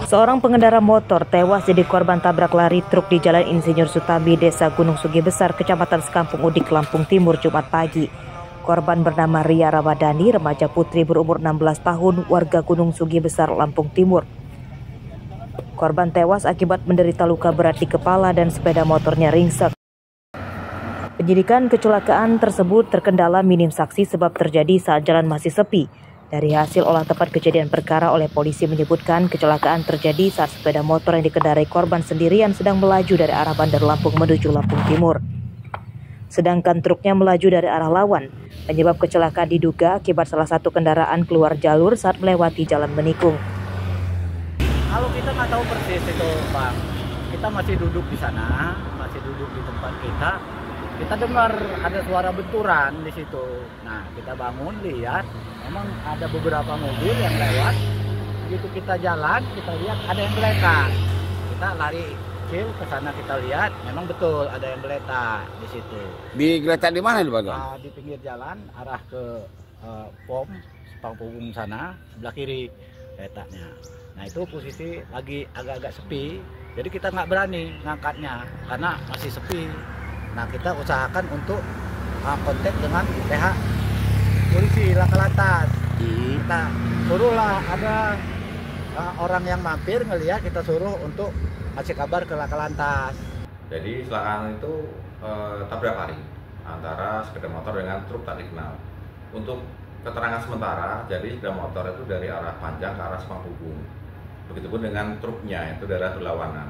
Seorang pengendara motor tewas jadi korban tabrak lari truk di Jalan Insinyur Sutabi, Desa Gunung Sugi Besar, Kecamatan Sekampung Udik, Lampung Timur, Jumat pagi. Korban bernama Ria Ramadhani, remaja putri berumur 16 tahun, warga Gunung Sugi Besar, Lampung Timur. Korban tewas akibat menderita luka berat di kepala dan sepeda motornya ringsek. Penyidikan kecelakaan tersebut terkendala minim saksi sebab terjadi saat jalan masih sepi. Dari hasil olah tempat kejadian perkara oleh polisi menyebutkan kecelakaan terjadi saat sepeda motor yang dikendarai korban sendirian sedang melaju dari arah Bandar Lampung menuju Lampung Timur. Sedangkan truknya melaju dari arah lawan. Penyebab kecelakaan diduga akibat salah satu kendaraan keluar jalur saat melewati jalan menikung. Kalau kita nggak tahu persis itu, Bang. Kita masih duduk di sana, masih duduk di tempat kita. Kita dengar ada suara benturan di situ. Nah, kita bangun, lihat, memang ada beberapa mobil yang lewat. Begitu kita jalan, kita lihat ada yang geletak. Kita lari kecil ke sana, kita lihat, memang betul ada yang geletak di situ. Di geletak di mana, Bang? Di pinggir jalan, arah ke POM, Pangpung sana, sebelah kiri geletaknya. Nah, itu posisi lagi agak-agak sepi, jadi kita nggak berani ngangkatnya karena masih sepi. Nah, kita usahakan untuk kontak dengan pihak polisi Laka Lantas. Kita suruhlah ada orang yang mampir ngelihat, kita suruh untuk kasih kabar ke Laka Lantas. Jadi kecelakaan itu tabrak lari antara sepeda motor dengan truk tak dikenal. Untuk keterangan sementara, jadi sepeda motor itu dari arah Panjang ke arah Semangkugung. Begitupun dengan truknya itu dari arah berlawanan.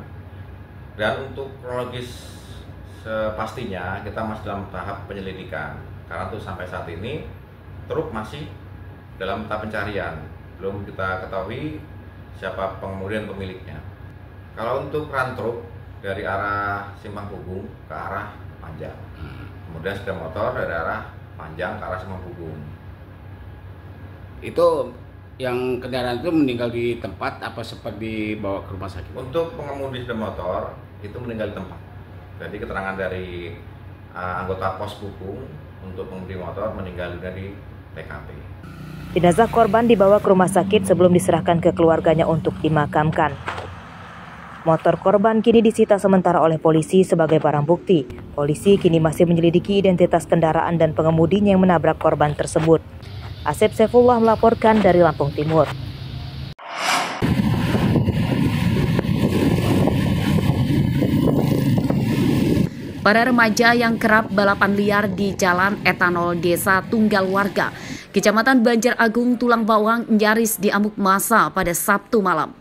Dan untuk kronologis pastinya kita masih dalam tahap penyelidikan, karena untuk sampai saat ini truk masih dalam tahap pencarian, belum kita ketahui siapa pengemudi dan pemiliknya. Kalau untuk run truk dari arah Simpang Pugung ke arah Panjang, kemudian sepeda motor dari arah Panjang ke arah Simpang Pugung. Itu yang kendaraan itu meninggal di tempat apa sempat dibawa ke rumah sakit? Untuk pengemudi sepeda motor itu meninggal di tempat. Jadi keterangan dari anggota pos Pugung untuk pengemudi motor meninggal dunia di TKP. Jenazah korban dibawa ke rumah sakit sebelum diserahkan ke keluarganya untuk dimakamkan. Motor korban kini disita sementara oleh polisi sebagai barang bukti. Polisi kini masih menyelidiki identitas kendaraan dan pengemudinya yang menabrak korban tersebut. Asep Saifullah melaporkan dari Lampung Timur. Para remaja yang kerap balapan liar di Jalan Etanol Desa Tunggal Warga, Kecamatan Banjar Agung, Tulang Bawang, nyaris diamuk massa pada Sabtu malam.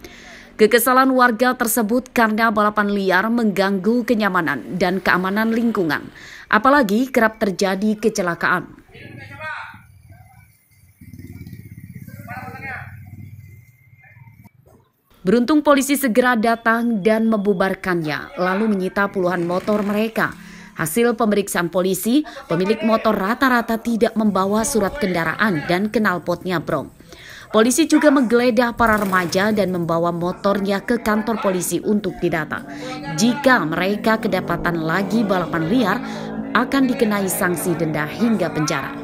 Kekesalan warga tersebut karena balapan liar mengganggu kenyamanan dan keamanan lingkungan, apalagi kerap terjadi kecelakaan. Beruntung polisi segera datang dan membubarkannya, lalu menyita puluhan motor mereka. Hasil pemeriksaan polisi, pemilik motor rata-rata tidak membawa surat kendaraan dan knalpotnya brong. Polisi juga menggeledah para remaja dan membawa motornya ke kantor polisi untuk didata. Jika mereka kedapatan lagi balapan liar, akan dikenai sanksi denda hingga penjara.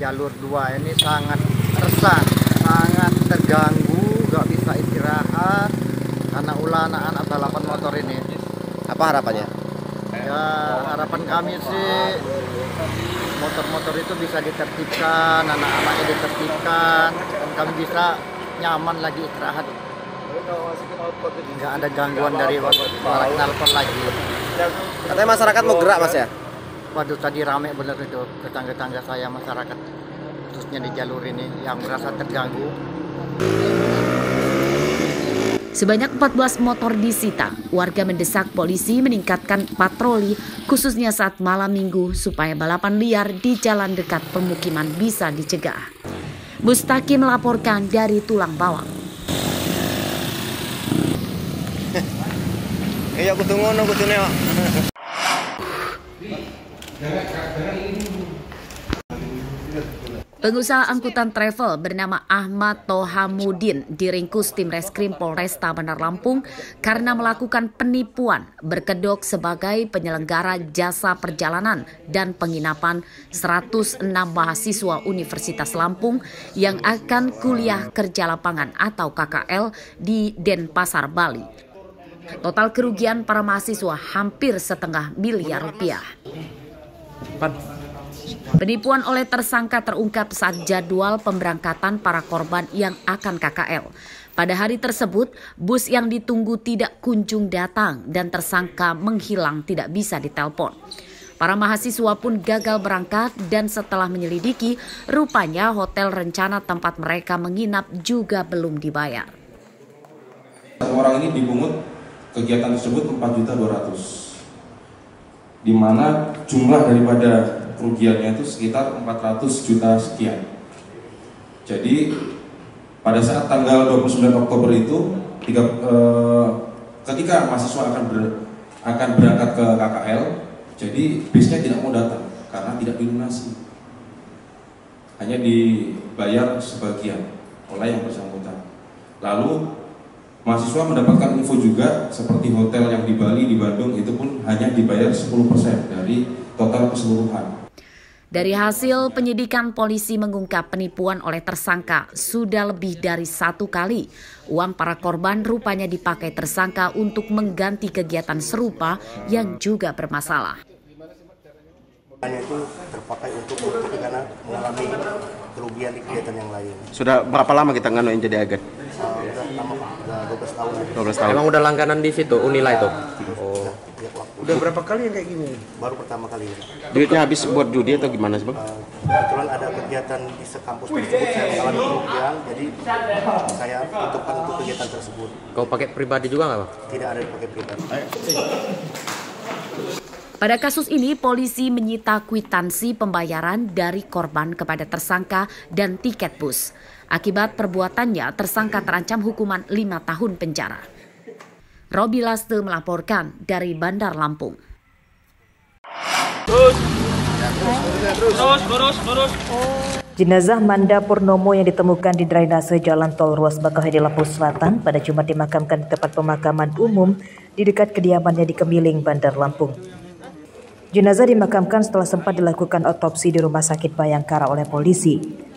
Jalur 2 ini sangat resah, sangat terganggu, gak bisa istirahat karena ulah anak-anak balapan motor ini. Apa harapannya? Ya, harapan kami sih motor-motor itu bisa ditertibkan, anak-anaknya ditertibkan, dan kami bisa nyaman lagi istirahat. Nggak ada gangguan dari para knalpot lagi. Katanya masyarakat mau gerak, Mas, ya? Waduh, tadi rame bener itu tetangga-tetangga saya, masyarakat khususnya di jalur ini yang merasa terganggu. Sebanyak 14 motor disita. Warga mendesak polisi meningkatkan patroli khususnya saat malam minggu supaya balapan liar di jalan dekat pemukiman bisa dicegah. Mustaki melaporkan dari Tulang Bawang. Iya, aku tunggu nunggu. Pengusaha angkutan travel bernama Ahmad Tohamudin diringkus tim Reskrim Polresta Bandar Lampung karena melakukan penipuan berkedok sebagai penyelenggara jasa perjalanan dan penginapan 106 mahasiswa Universitas Lampung yang akan kuliah kerja lapangan atau KKL di Denpasar, Bali. Total kerugian para mahasiswa hampir $500 miliar. Penipuan oleh tersangka terungkap saat jadwal pemberangkatan para korban yang akan KKL. Pada hari tersebut, bus yang ditunggu tidak kunjung datang dan tersangka menghilang tidak bisa ditelepon. Para mahasiswa pun gagal berangkat dan setelah menyelidiki, rupanya hotel rencana tempat mereka menginap juga belum dibayar. Orang ini dipungut kegiatan tersebut 4.200.000, di mana jumlah daripada kerugiannya itu sekitar 400 juta sekian. Jadi pada saat tanggal 29 Oktober itu ketika mahasiswa akan berangkat ke KKL, jadi bisnya tidak mau datang karena tidak dilunasi, hanya dibayar sebagian oleh yang bersangkutan. Lalu mahasiswa mendapatkan info juga seperti hotel yang di Bali, di Bandung itu pun hanya dibayar 10% dari total keseluruhan. Dari hasil penyidikan, polisi mengungkap penipuan oleh tersangka sudah lebih dari 1 kali. Uang para korban rupanya dipakai tersangka untuk mengganti kegiatan serupa yang juga bermasalah. Hanya itu terpakai untuk karena mengalami kerugian di kegiatan yang lain. Sudah berapa lama kita nganoin jadi agen? Udah lama Pak, udah 12 tahun. 12 tahun. Emang udah langganan di situ, Unila itu? Oh. Udah berapa kali yang kayak gini? Baru pertama kali ini. Duitnya habis buat judi atau gimana sih, Bang? Kebetulan ada kegiatan di sekampus tersebut, saya mengalami kerugian, jadi saya tutupkan untuk kegiatan tersebut. Kau pakai pribadi juga nggak, Bang? Tidak ada dipakai pribadi. Pada kasus ini, polisi menyita kwitansi pembayaran dari korban kepada tersangka dan tiket bus. Akibat perbuatannya, tersangka terancam hukuman 5 tahun penjara. Robi Laste melaporkan dari Bandar Lampung. Jenazah Manda Purnomo yang ditemukan di drainase Jalan Tol Ruas Bakauheni Lampung Selatan pada Jumat dimakamkan di tempat pemakaman umum di dekat kediamannya di Kemiling, Bandar Lampung. Jenazah dimakamkan setelah sempat dilakukan otopsi di Rumah Sakit Bayangkara oleh polisi.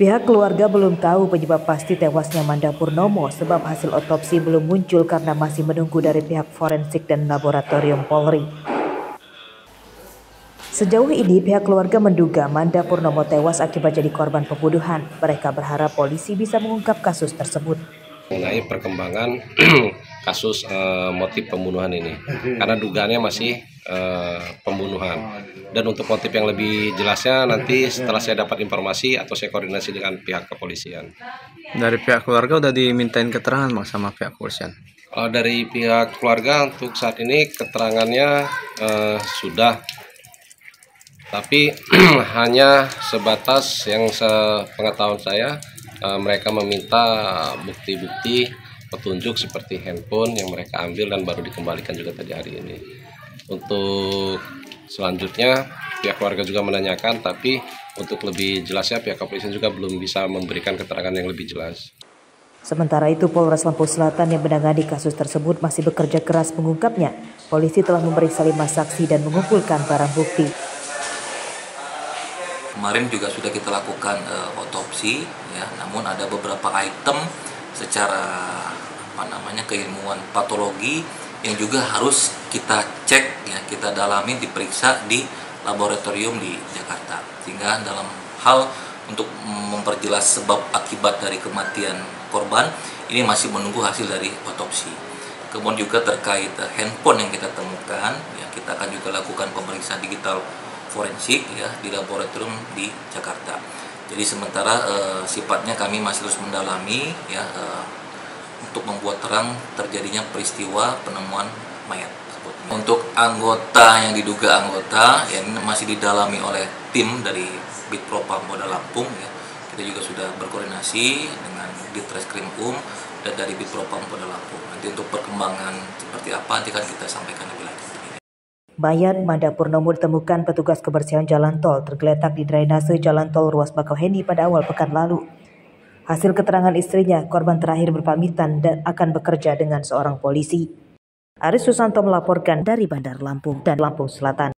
Pihak keluarga belum tahu penyebab pasti tewasnya Manda Purnomo sebab hasil otopsi belum muncul karena masih menunggu dari pihak forensik dan laboratorium Polri. Sejauh ini pihak keluarga menduga Manda Purnomo tewas akibat jadi korban pembunuhan. Mereka berharap polisi bisa mengungkap kasus tersebut. Mengenai perkembangan kasus motif pembunuhan ini, karena dugaannya masih pembunuhan. Dan untuk motif yang lebih jelasnya nanti setelah saya dapat informasi atau saya koordinasi dengan pihak kepolisian. Dari pihak keluarga udah dimintain keterangan Bang sama pihak kepolisian? Kalau dari pihak keluarga untuk saat ini keterangannya sudah, tapi hanya sebatas yang sepengetahuan saya. Mereka meminta bukti-bukti petunjuk seperti handphone yang mereka ambil dan baru dikembalikan juga tadi hari ini. Untuk selanjutnya pihak keluarga juga menanyakan, tapi untuk lebih jelasnya pihak kepolisian juga belum bisa memberikan keterangan yang lebih jelas. Sementara itu Polres Lampung Selatan yang menangani kasus tersebut masih bekerja keras mengungkapnya. Polisi telah memeriksa 5 saksi dan mengumpulkan barang bukti. Kemarin juga sudah kita lakukan otopsi, ya, namun ada beberapa item secara keilmuan patologi yang juga harus kita cek, ya, kita dalami, diperiksa di laboratorium di Jakarta. Sehingga dalam hal untuk memperjelas sebab akibat dari kematian korban ini masih menunggu hasil dari otopsi. Kemudian juga terkait handphone yang kita temukan, ya, kita akan juga lakukan pemeriksaan digital forensik, ya, di laboratorium di Jakarta. Jadi sementara sifatnya kami masih terus mendalami, ya, untuk membuat terang terjadinya peristiwa penemuan mayat tersebut. Untuk anggota yang diduga anggota, ya, ini masih didalami oleh tim dari Bitpropam Polda Lampung, ya. Kita juga sudah berkoordinasi dengan Ditreskrimum dan dari Bitpropam Polda Lampung. Nanti untuk perkembangan seperti apa nanti kan kita sampaikan lebih lanjut. Mayat Mada Purnomo ditemukan petugas kebersihan jalan tol tergeletak di drainase jalan tol ruas Bakauheni pada awal pekan lalu. Hasil keterangan istrinya, korban terakhir berpamitan dan akan bekerja dengan seorang polisi. Aris Susanto melaporkan dari Bandar Lampung dan Lampung Selatan.